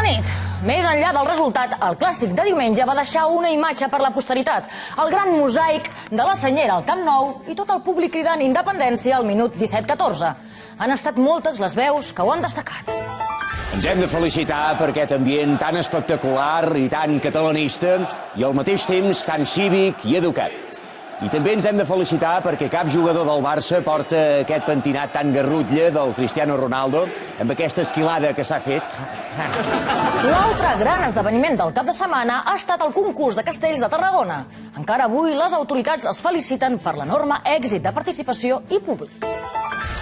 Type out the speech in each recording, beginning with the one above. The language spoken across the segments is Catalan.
nit. Més enllà del resultat, el clàssic de diumenge va deixar una imatge per la posteritat. El gran mosaic de la senyera al Camp Nou i tot el públic cridant independència al minut 17-14. Han estat moltes les veus que ho han destacat. Ens hem de felicitar per aquest ambient tan espectacular i tan catalanista i al mateix temps tan cívic i educat. I també ens hem de felicitar perquè cap jugador del Barça porta aquest pentinat tan garrutlle del Cristiano Ronaldo amb aquesta esquilada que s'ha fet. L'altre gran esdeveniment del cap de setmana ha estat el concurs de castells de Tarragona. Encara avui les autoritats es feliciten per l'enorme èxit de participació i públic.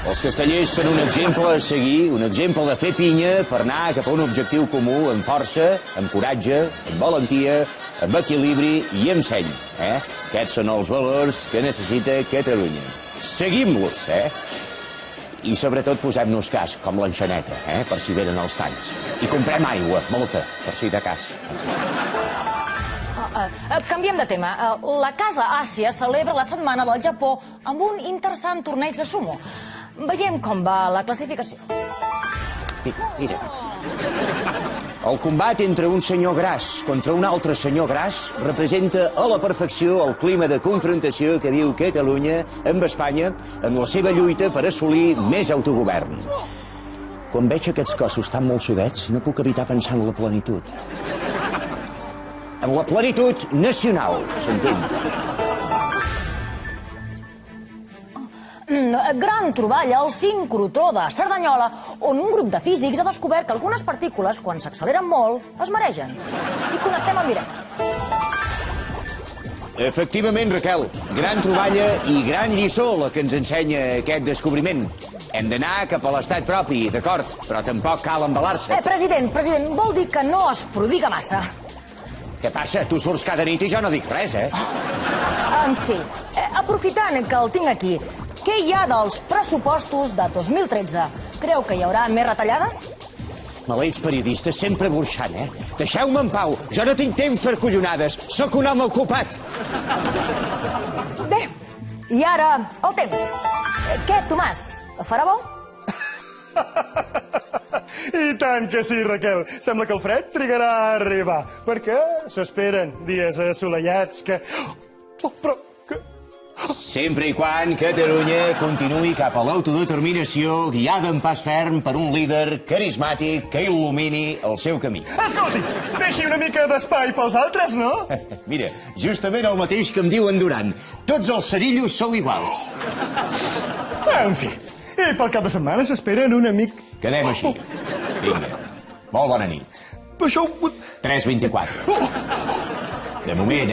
Els castellers són un exemple a seguir, un exemple de fer pinya per anar cap a un objectiu comú amb força, amb coratge, amb valentia, amb equilibri i amb seny. Aquests són els valors que necessita Catalunya. Seguim-los, I sobretot posem-nos cas, com l'enxaneta, per si venen els talls. I comprem aigua, molta, per si de cas. Canviem de tema. La Casa Àsia celebra la Setmana del Japó amb un interessant torneig de sumo. Veiem com va la classificació. Mira. El combat entre un senyor gras contra un altre senyor gras representa a la perfecció el clima de confrontació que viu Catalunya amb Espanya en la seva lluita per assolir més autogovern. Quan veig aquests cossos tan molt sudets, no puc evitar pensar en la plenitud. En la plenitud nacional, s'entén. Gran troballa al sincrotró de Cerdanyola, on un grup de físics ha descobert que algunes partícules, quan s'acceleren molt, es maregen. I connectem amb directe. Efectivament, Raquel, gran troballa i gran lliçó la que ens ensenya aquest descobriment. Hem d'anar cap a l'estat propi, d'acord, però tampoc cal embalar-se. President, vol dir que no es prodiga massa. Què passa? Tu surts cada nit i jo no dic res, En fi, aprofitant que el tinc aquí, què hi ha dels pressupostos de 2013? Creu que hi haurà més retallades? Maleïts periodistes, sempre burxant, Deixeu-me en pau, jo no tinc temps per collonades, sóc un home ocupat. Bé, i ara el temps. Què, Tomàs, farà bo? I tant que sí, Raquel. Sembla que el fred trigarà a arribar, perquè s'esperen dies assolellats que... Però... Sempre i quan Catalunya continuï cap a l'autodeterminació guiada en pas ferm per un líder carismàtic que il·lumini el seu camí. Escolti, deixi una mica d'espai pels altres, no? Mira, justament el mateix que em diu en Duran. Tots els cerillos sou iguals. En fi, i pel cap de setmana s'esperen una mica... Quedem així. Vinga, molt bona nit. Això... 3:24. De moment,